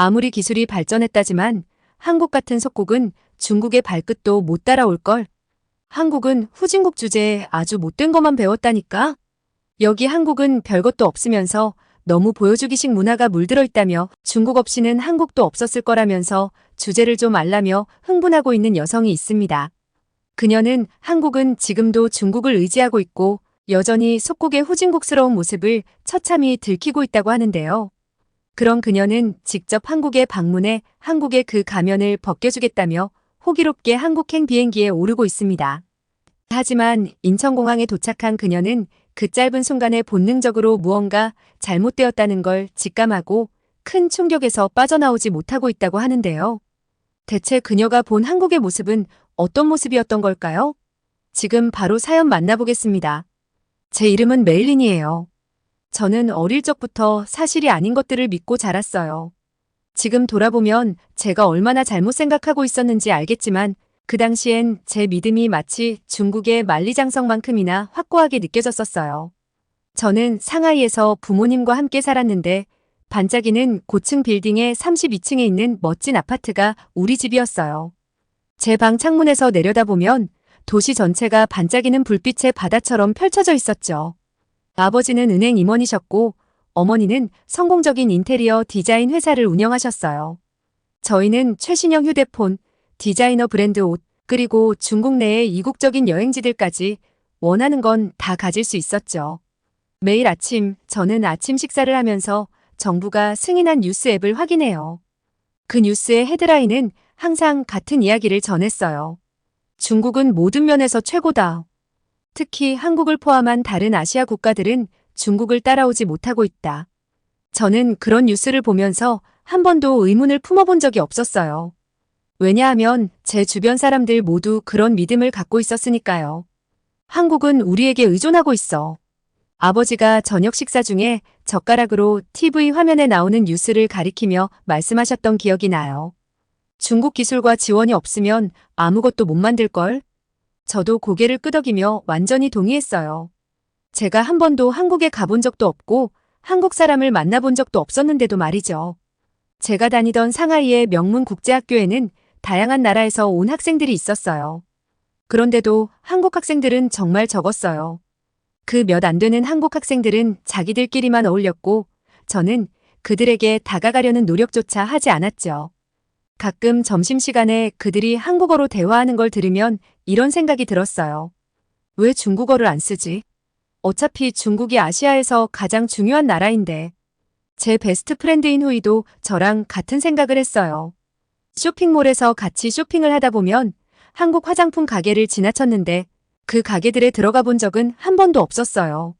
아무리 기술이 발전했다지만 한국 같은 속국은 중국의 발끝도 못 따라올걸. 한국은 후진국 주제에 아주 못된 것만 배웠다니까. 여기 한국은 별것도 없으면서 너무 보여주기식 문화가 물들어 있다며 중국 없이는 한국도 없었을 거라면서 주제를 좀 알라며 흥분하고 있는 여성이 있습니다. 그녀는 한국은 지금도 중국을 의지하고 있고 여전히 속국의 후진국스러운 모습을 처참히 들키고 있다고 하는데요. 그런 그녀는 직접 한국에 방문해 한국의 그 가면을 벗겨주겠다며 호기롭게 한국행 비행기에 오르고 있습니다. 하지만 인천공항에 도착한 그녀는 그 짧은 순간에 본능적으로 무언가 잘못되었다는 걸 직감하고 큰 충격에서 빠져나오지 못하고 있다고 하는데요. 대체 그녀가 본 한국의 모습은 어떤 모습이었던 걸까요? 지금 바로 사연 만나보겠습니다. 제 이름은 메일린이에요. 저는 어릴 적부터 사실이 아닌 것들을 믿고 자랐어요. 지금 돌아보면 제가 얼마나 잘못 생각하고 있었는지 알겠지만 그 당시엔 제 믿음이 마치 중국의 만리장성만큼이나 확고하게 느껴졌었어요. 저는 상하이에서 부모님과 함께 살았는데 반짝이는 고층 빌딩의 32층에 있는 멋진 아파트가 우리 집이었어요. 제 방 창문에서 내려다보면 도시 전체가 반짝이는 불빛의 바다처럼 펼쳐져 있었죠. 아버지는 은행 임원이셨고 어머니는 성공적인 인테리어 디자인 회사를 운영하셨어요. 저희는 최신형 휴대폰, 디자이너 브랜드 옷, 그리고 중국 내의 이국적인 여행지들까지 원하는 건 다 가질 수 있었죠. 매일 아침 저는 아침 식사를 하면서 정부가 승인한 뉴스 앱을 확인해요. 그 뉴스의 헤드라인은 항상 같은 이야기를 전했어요. 중국은 모든 면에서 최고다. 특히 한국을 포함한 다른 아시아 국가들은 중국을 따라오지 못하고 있다. 저는 그런 뉴스를 보면서 한 번도 의문을 품어본 적이 없었어요. 왜냐하면 제 주변 사람들 모두 그런 믿음을 갖고 있었으니까요. 한국은 우리에게 의존하고 있어. 아버지가 저녁 식사 중에 젓가락으로 TV 화면에 나오는 뉴스를 가리키며 말씀하셨던 기억이 나요. 중국 기술과 지원이 없으면 아무것도 못 만들걸? 저도 고개를 끄덕이며 완전히 동의했어요. 제가 한 번도 한국에 가본 적도 없고 한국 사람을 만나본 적도 없었는데도 말이죠. 제가 다니던 상하이의 명문 국제학교에는 다양한 나라에서 온 학생들이 있었어요. 그런데도 한국 학생들은 정말 적었어요. 그 몇 안 되는 한국 학생들은 자기들끼리만 어울렸고 저는 그들에게 다가가려는 노력조차 하지 않았죠. 가끔 점심시간에 그들이 한국어로 대화하는 걸 들으면 이런 생각이 들었어요. 왜 중국어를 안 쓰지? 어차피 중국이 아시아에서 가장 중요한 나라인데. 제 베스트 프렌드인 후이도 저랑 같은 생각을 했어요. 쇼핑몰에서 같이 쇼핑을 하다 보면 한국 화장품 가게를 지나쳤는데 그 가게들에 들어가 본 적은 한 번도 없었어요.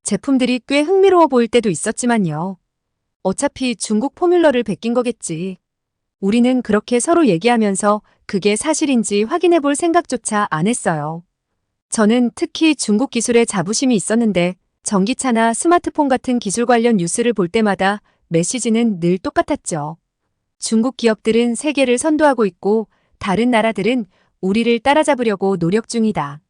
제품들이 꽤 흥미로워 보일 때도 있었지만요. 어차피 중국 포뮬러를 베낀 거겠지. 우리는 그렇게 서로 얘기하면서 그게 사실인지 확인해 볼 생각조차 안 했어요. 저는 특히 중국 기술에 자부심이 있었는데 전기차나 스마트폰 같은 기술 관련 뉴스를 볼 때마다 메시지는 늘 똑같았죠. 중국 기업들은 세계를 선도하고 있고 다른 나라들은 우리를 따라잡으려고 노력 중이다.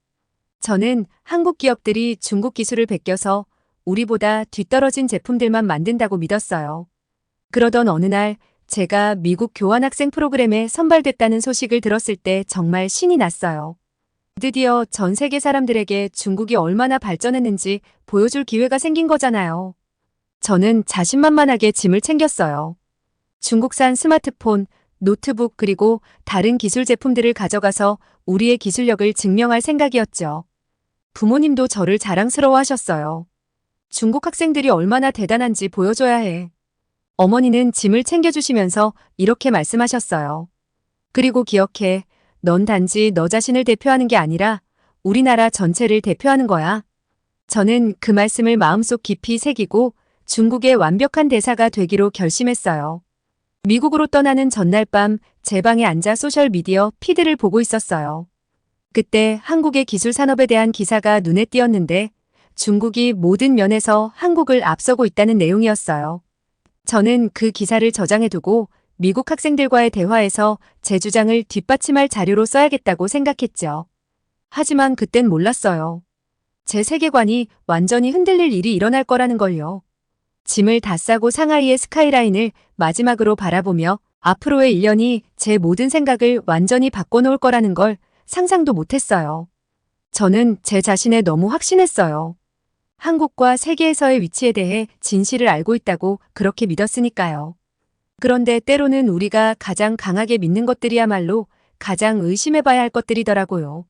저는 한국 기업들이 중국 기술을 베껴서 우리보다 뒤떨어진 제품들만 만든다고 믿었어요. 그러던 어느 날 제가 미국 교환학생 프로그램에 선발됐다는 소식을 들었을 때 정말 신이 났어요. 드디어 전 세계 사람들에게 중국이 얼마나 발전했는지 보여줄 기회가 생긴 거잖아요. 저는 자신만만하게 짐을 챙겼어요. 중국산 스마트폰, 노트북 그리고 다른 기술 제품들을 가져가서 우리의 기술력을 증명할 생각이었죠. 부모님도 저를 자랑스러워 하셨어요. 중국 학생들이 얼마나 대단한지 보여줘야 해. 어머니는 짐을 챙겨주시면서 이렇게 말씀하셨어요. 그리고 기억해, 넌 단지 너 자신을 대표하는 게 아니라 우리나라 전체를 대표하는 거야. 저는 그 말씀을 마음속 깊이 새기고 중국의 완벽한 대사가 되기로 결심했어요. 미국으로 떠나는 전날 밤 제 방에 앉아 소셜미디어 피드를 보고 있었어요. 그때 한국의 기술 산업에 대한 기사가 눈에 띄었는데 중국이 모든 면에서 한국을 앞서고 있다는 내용이었어요. 저는 그 기사를 저장해두고 미국 학생들과의 대화에서 제 주장을 뒷받침할 자료로 써야겠다고 생각했죠. 하지만 그땐 몰랐어요. 제 세계관이 완전히 흔들릴 일이 일어날 거라는 걸요. 짐을 다 싸고 상하이의 스카이라인을 마지막으로 바라보며 앞으로의 1년이 제 모든 생각을 완전히 바꿔놓을 거라는 걸 상상도 못했어요. 저는 제 자신에 너무 확신했어요. 한국과 세계에서의 위치에 대해 진실을 알고 있다고 그렇게 믿었으니까요. 그런데 때로는 우리가 가장 강하게 믿는 것들이야말로 가장 의심해봐야 할 것들이더라고요.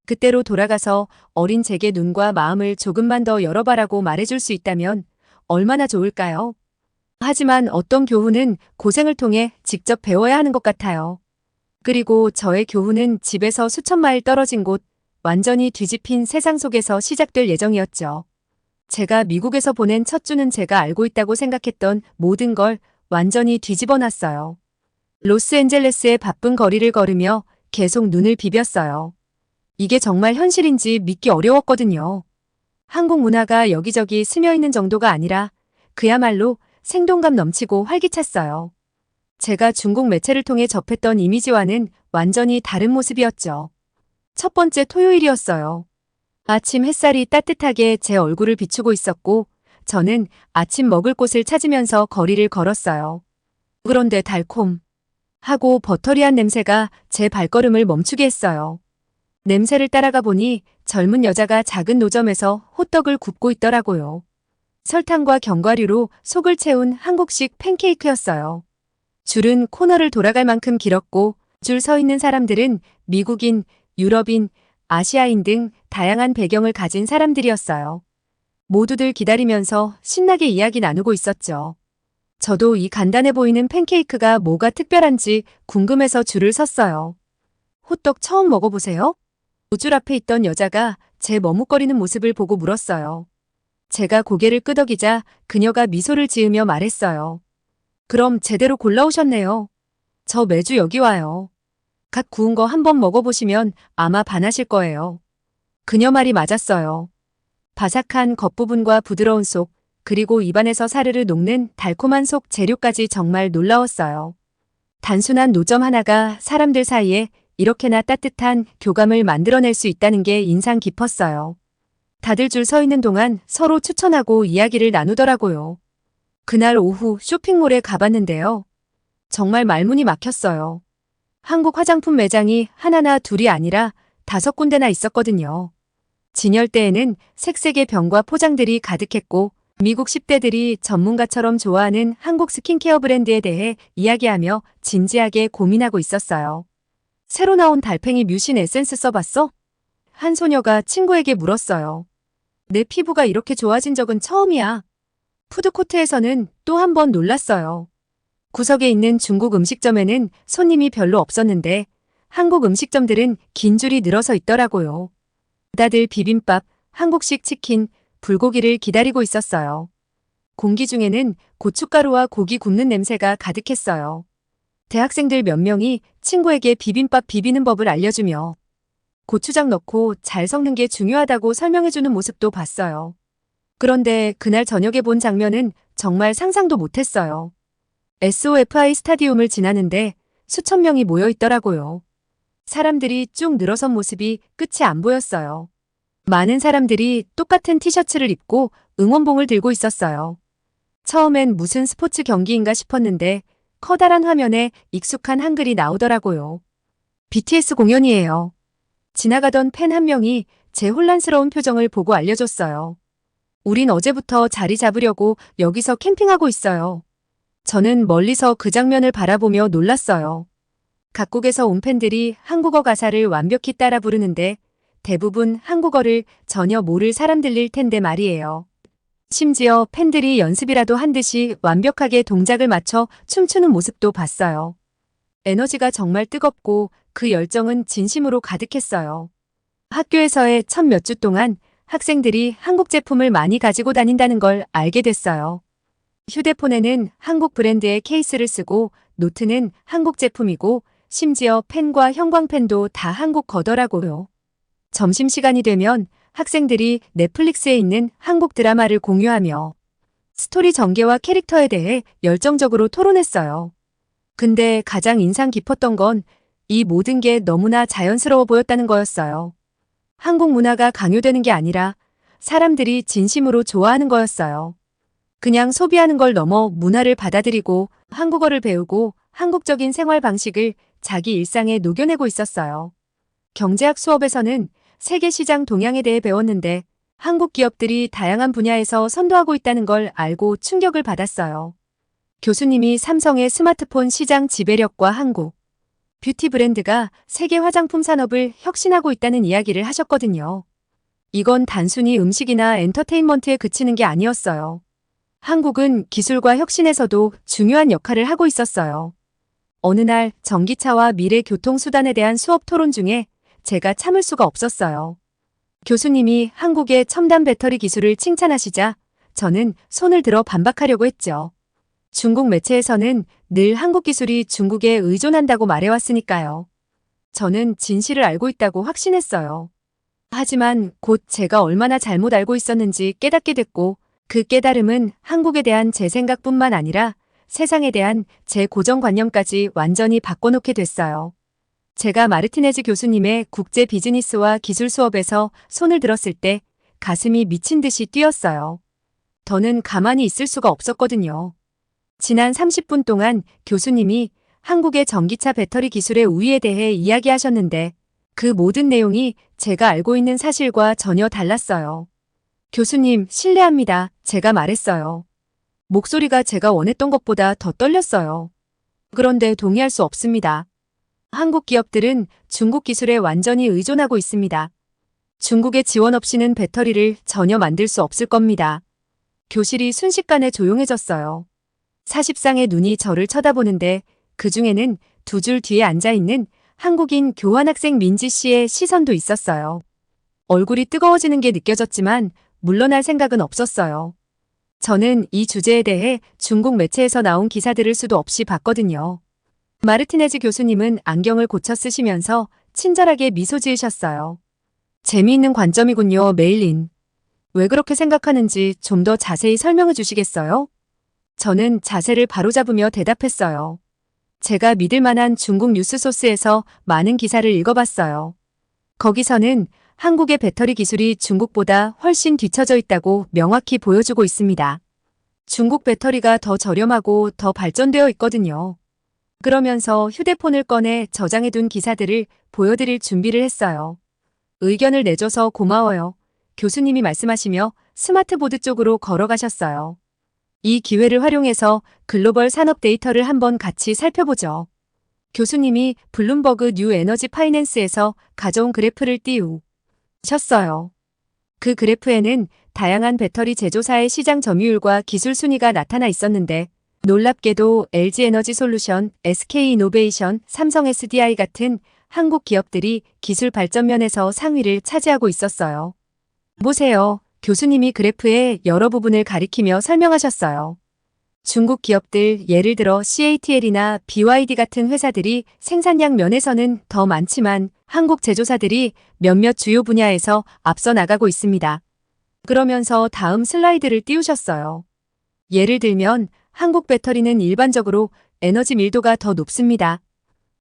그때로 돌아가서 어린 제게 눈과 마음을 조금만 더 열어봐라고 말해줄 수 있다면 얼마나 좋을까요? 하지만 어떤 교훈은 고생을 통해 직접 배워야 하는 것 같아요. 그리고 저의 교훈은 집에서 수천 마일 떨어진 곳, 완전히 뒤집힌 세상 속에서 시작될 예정이었죠. 제가 미국에서 보낸 첫 주는 제가 알고 있다고 생각했던 모든 걸 완전히 뒤집어 놨어요. 로스앤젤레스의 바쁜 거리를 걸으며 계속 눈을 비볐어요. 이게 정말 현실인지 믿기 어려웠거든요. 한국 문화가 여기저기 스며 있는 정도가 아니라 그야말로 생동감 넘치고 활기찼어요. 제가 중국 매체를 통해 접했던 이미지와는 완전히 다른 모습이었죠. 첫 번째 토요일이었어요. 아침 햇살이 따뜻하게 제 얼굴을 비추고 있었고 저는 아침 먹을 곳을 찾으면서 거리를 걸었어요. 그런데 달콤 하고 버터리한 냄새가 제 발걸음을 멈추게 했어요. 냄새를 따라가 보니 젊은 여자가 작은 노점에서 호떡을 굽고 있더라고요. 설탕과 견과류로 속을 채운 한국식 팬케이크였어요. 줄은 코너를 돌아갈 만큼 길었고 줄 서 있는 사람들은 미국인, 유럽인, 아시아인 등 다양한 배경을 가진 사람들이었어요. 모두들 기다리면서 신나게 이야기 나누고 있었죠. 저도 이 간단해 보이는 팬케이크가 뭐가 특별한지 궁금해서 줄을 섰어요. 호떡 처음 먹어보세요? 줄 앞에 있던 여자가 제 머뭇거리는 모습을 보고 물었어요. 제가 고개를 끄덕이자 그녀가 미소를 지으며 말했어요. 그럼 제대로 골라오셨네요. 저 매주 여기 와요. 갓 구운 거 한번 먹어보시면 아마 반하실 거예요. 그녀 말이 맞았어요. 바삭한 겉부분과 부드러운 속, 그리고 입안에서 사르르 녹는 달콤한 속 재료까지 정말 놀라웠어요. 단순한 노점 하나가 사람들 사이에 이렇게나 따뜻한 교감을 만들어낼 수 있다는 게 인상 깊었어요. 다들 줄 서 있는 동안 서로 추천하고 이야기를 나누더라고요. 그날 오후 쇼핑몰에 가봤는데요. 정말 말문이 막혔어요. 한국 화장품 매장이 하나나 둘이 아니라 5군데나 있었거든요. 진열대에는 색색의 병과 포장들이 가득했고 미국 10대들이 전문가처럼 좋아하는 한국 스킨케어 브랜드에 대해 이야기하며 진지하게 고민하고 있었어요. 새로 나온 달팽이 뮤신 에센스 써봤어? 한 소녀가 친구에게 물었어요. 내 피부가 이렇게 좋아진 적은 처음이야. 푸드코트에서는 또 한 번 놀랐어요. 구석에 있는 중국 음식점에는 손님이 별로 없었는데 한국 음식점들은 긴 줄이 늘어서 있더라고요. 다들 비빔밥, 한국식 치킨, 불고기를 기다리고 있었어요. 공기 중에는 고춧가루와 고기 굽는 냄새가 가득했어요. 대학생들 몇 명이 친구에게 비빔밥 비비는 법을 알려주며 고추장 넣고 잘 섞는 게 중요하다고 설명해주는 모습도 봤어요. 그런데 그날 저녁에 본 장면은 정말 상상도 못했어요. SOFI 스타디움을 지나는데 수천 명이 모여 있더라고요. 사람들이 쭉 늘어선 모습이 끝이 안 보였어요. 많은 사람들이 똑같은 티셔츠를 입고 응원봉을 들고 있었어요. 처음엔 무슨 스포츠 경기인가 싶었는데 커다란 화면에 익숙한 한글이 나오더라고요. BTS 공연이에요. 지나가던 팬 한 명이 제 혼란스러운 표정을 보고 알려줬어요. 우린 어제부터 자리 잡으려고 여기서 캠핑하고 있어요. 저는 멀리서 그 장면을 바라보며 놀랐어요. 각국에서 온 팬들이 한국어 가사를 완벽히 따라 부르는데 대부분 한국어를 전혀 모를 사람들일 텐데 말이에요. 심지어 팬들이 연습이라도 한 듯이 완벽하게 동작을 맞춰 춤추는 모습도 봤어요. 에너지가 정말 뜨겁고 그 열정은 진심으로 가득했어요. 학교에서의 첫 몇 주 동안 학생들이 한국 제품을 많이 가지고 다닌다는 걸 알게 됐어요. 휴대폰에는 한국 브랜드의 케이스를 쓰고 노트는 한국 제품이고 심지어 펜과 형광펜도 다 한국 거더라고요. 점심시간이 되면 학생들이 넷플릭스에 있는 한국 드라마를 공유하며 스토리 전개와 캐릭터에 대해 열정적으로 토론했어요. 근데 가장 인상 깊었던 건 이 모든 게 너무나 자연스러워 보였다는 거였어요. 한국 문화가 강요되는 게 아니라 사람들이 진심으로 좋아하는 거였어요. 그냥 소비하는 걸 넘어 문화를 받아들이고 한국어를 배우고 한국적인 생활 방식을 자기 일상에 녹여내고 있었어요. 경제학 수업에서는 세계 시장 동향에 대해 배웠는데 한국 기업들이 다양한 분야에서 선도하고 있다는 걸 알고 충격을 받았어요. 교수님이 삼성의 스마트폰 시장 지배력과 한국 뷰티 브랜드가 세계 화장품 산업을 혁신하고 있다는 이야기를 하셨거든요. 이건 단순히 음식이나 엔터테인먼트에 그치는 게 아니었어요. 한국은 기술과 혁신에서도 중요한 역할을 하고 있었어요. 어느 날 전기차와 미래 교통수단에 대한 수업 토론 중에 제가 참을 수가 없었어요. 교수님이 한국의 첨단 배터리 기술을 칭찬하시자 저는 손을 들어 반박하려고 했죠. 중국 매체에서는 늘 한국 기술이 중국에 의존한다고 말해왔으니까요. 저는 진실을 알고 있다고 확신했어요. 하지만 곧 제가 얼마나 잘못 알고 있었는지 깨닫게 됐고 그 깨달음은 한국에 대한 제 생각뿐만 아니라 세상에 대한 제 고정관념까지 완전히 바꿔놓게 됐어요. 제가 마르티네즈 교수님의 국제 비즈니스와 기술 수업에서 손을 들었을 때 가슴이 미친 듯이 뛰었어요. 더는 가만히 있을 수가 없었거든요. 지난 30분 동안 교수님이 한국의 전기차 배터리 기술의 우위에 대해 이야기하셨는데 그 모든 내용이 제가 알고 있는 사실과 전혀 달랐어요. 교수님, 신뢰합니다. 제가 말했어요. 목소리가 제가 원했던 것보다 더 떨렸어요. 그런데 동의할 수 없습니다. 한국 기업들은 중국 기술에 완전히 의존하고 있습니다. 중국의 지원 없이는 배터리를 전혀 만들 수 없을 겁니다. 교실이 순식간에 조용해졌어요. 사십상의 눈이 저를 쳐다보는데 그 중에는 두 줄 뒤에 앉아있는 한국인 교환학생 민지 씨의 시선도 있었어요. 얼굴이 뜨거워지는 게 느껴졌지만 물러날 생각은 없었어요. 저는 이 주제에 대해 중국 매체에서 나온 기사들을 수도 없이 봤거든요. 마르티네즈 교수님은 안경을 고쳐 쓰시면서 친절하게 미소 지으셨어요. 재미있는 관점이군요, 메일린. 왜 그렇게 생각하는지 좀 더 자세히 설명해 주시겠어요? 저는 자세를 바로잡으며 대답했어요. 제가 믿을 만한 중국 뉴스 소스에서 많은 기사를 읽어봤어요. 거기서는 한국의 배터리 기술이 중국보다 훨씬 뒤처져 있다고 명확히 보여주고 있습니다. 중국 배터리가 더 저렴하고 더 발전되어 있거든요. 그러면서 휴대폰을 꺼내 저장해둔 기사들을 보여드릴 준비를 했어요. 의견을 내줘서 고마워요. 교수님이 말씀하시며 스마트보드 쪽으로 걸어가셨어요. 이 기회를 활용해서 글로벌 산업 데이터를 한번 같이 살펴보죠. 교수님이 블룸버그 뉴 에너지 파이낸스에서 가져온 그래프를 띄우셨어요. 그 그래프에는 다양한 배터리 제조사의 시장 점유율과 기술 순위가 나타나 있었는데 놀랍게도 LG에너지솔루션, SK이노베이션, 삼성 SDI 같은 한국 기업들이 기술 발전 면에서 상위를 차지하고 있었어요. 보세요. 교수님이 그래프의 여러 부분을 가리키며 설명하셨어요. 중국 기업들, 예를 들어 CATL이나 BYD 같은 회사들이 생산량 면에서는 더 많지만 한국 제조사들이 몇몇 주요 분야에서 앞서 나가고 있습니다. 그러면서 다음 슬라이드를 띄우셨어요. 예를 들면 한국 배터리는 일반적으로 에너지 밀도가 더 높습니다.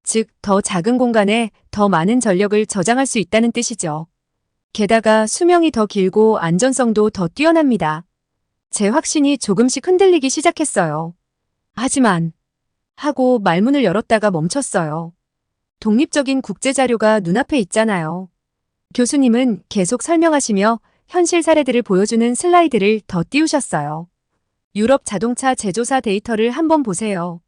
즉, 더 작은 공간에 더 많은 전력을 저장할 수 있다는 뜻이죠. 게다가 수명이 더 길고 안전성도 더 뛰어납니다. 제 확신이 조금씩 흔들리기 시작했어요. 하지만 하고 말문을 열었다가 멈췄어요. 독립적인 국제자료가 눈앞에 있잖아요. 교수님은 계속 설명하시며 현실 사례들을 보여주는 슬라이드를 더 띄우셨어요. 유럽 자동차 제조사 데이터를 한번 보세요.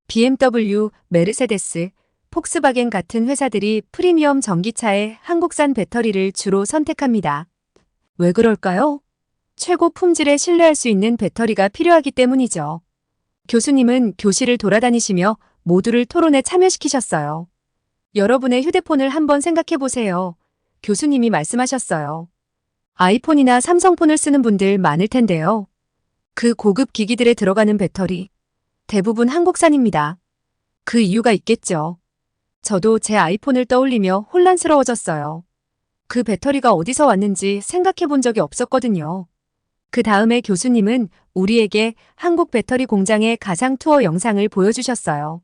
BMW, 메르세데스, 폭스바겐 같은 회사들이 프리미엄 전기차에 한국산 배터리를 주로 선택합니다. 왜 그럴까요? 최고 품질에 신뢰할 수 있는 배터리가 필요하기 때문이죠. 교수님은 교실을 돌아다니시며 모두를 토론에 참여시키셨어요. 여러분의 휴대폰을 한번 생각해 보세요. 교수님이 말씀하셨어요. 아이폰이나 삼성폰을 쓰는 분들 많을 텐데요. 그 고급 기기들에 들어가는 배터리, 대부분 한국산입니다. 그 이유가 있겠죠. 저도 제 아이폰을 떠올리며 혼란스러워졌어요. 그 배터리가 어디서 왔는지 생각해 본 적이 없었거든요. 그 다음에 교수님은 우리에게 한국 배터리 공장의 가상 투어 영상을 보여주셨어요.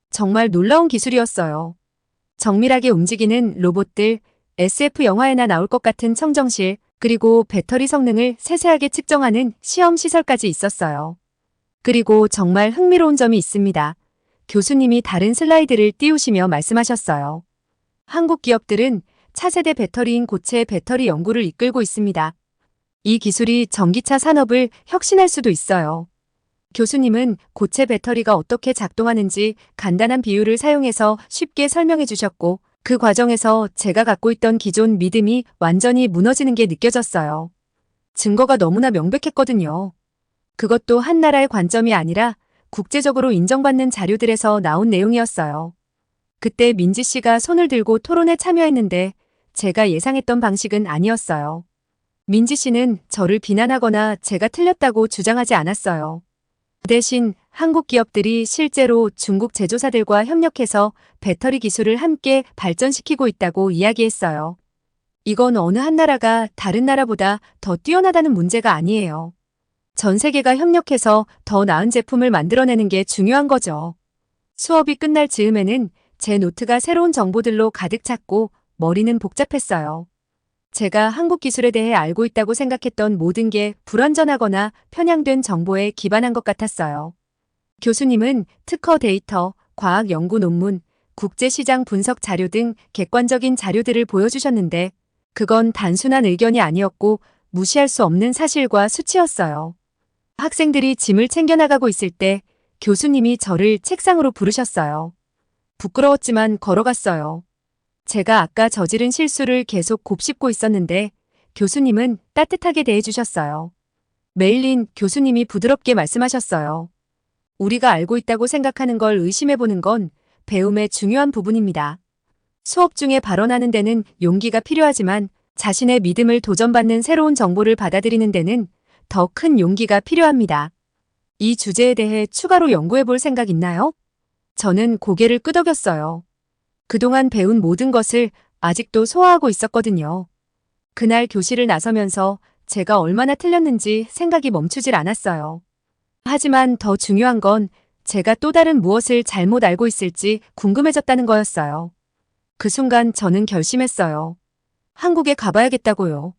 정말 놀라운 기술이었어요. 정밀하게 움직이는 로봇들, SF 영화에나 나올 것 같은 청정실, 그리고 배터리 성능을 세세하게 측정하는 시험 시설까지 있었어요. 그리고 정말 흥미로운 점이 있습니다. 교수님이 다른 슬라이드를 띄우시며 말씀하셨어요. 한국 기업들은 차세대 배터리인 고체 배터리 연구를 이끌고 있습니다. 이 기술이 전기차 산업을 혁신할 수도 있어요. 교수님은 고체 배터리가 어떻게 작동하는지 간단한 비유를 사용해서 쉽게 설명해 주셨고, 그 과정에서 제가 갖고 있던 기존 믿음이 완전히 무너지는 게 느껴졌어요. 증거가 너무나 명백했거든요. 그것도 한 나라의 관점이 아니라 국제적으로 인정받는 자료들에서 나온 내용이었어요. 그때 민지 씨가 손을 들고 토론에 참여했는데 제가 예상했던 방식은 아니었어요. 민지 씨는 저를 비난하거나 제가 틀렸다고 주장하지 않았어요. 대신 한국 기업들이 실제로 중국 제조사들과 협력해서 배터리 기술을 함께 발전시키고 있다고 이야기했어요. 이건 어느 한 나라가 다른 나라보다 더 뛰어나다는 문제가 아니에요. 전 세계가 협력해서 더 나은 제품을 만들어내는 게 중요한 거죠. 수업이 끝날 즈음에는 제 노트가 새로운 정보들로 가득 찼고 머리는 복잡했어요. 제가 한국 기술에 대해 알고 있다고 생각했던 모든 게 불완전하거나 편향된 정보에 기반한 것 같았어요. 교수님은 특허 데이터, 과학 연구 논문, 국제시장 분석 자료 등 객관적인 자료들을 보여주셨는데 그건 단순한 의견이 아니었고 무시할 수 없는 사실과 수치였어요. 학생들이 짐을 챙겨나가고 있을 때 교수님이 저를 책상으로 부르셨어요. 부끄러웠지만 걸어갔어요. 제가 아까 저지른 실수를 계속 곱씹고 있었는데 교수님은 따뜻하게 대해주셨어요. 메일린 교수님이 부드럽게 말씀하셨어요. 우리가 알고 있다고 생각하는 걸 의심해보는 건 배움의 중요한 부분입니다. 수업 중에 발언하는 데는 용기가 필요하지만 자신의 믿음을 도전받는 새로운 정보를 받아들이는 데는 더 큰 용기가 필요합니다. 이 주제에 대해 추가로 연구해볼 생각 있나요? 저는 고개를 끄덕였어요. 그동안 배운 모든 것을 아직도 소화하고 있었거든요. 그날 교실을 나서면서 제가 얼마나 틀렸는지 생각이 멈추질 않았어요. 하지만 더 중요한 건 제가 또 다른 무엇을 잘못 알고 있을지 궁금해졌다는 거였어요. 그 순간 저는 결심했어요. 한국에 가봐야겠다고요.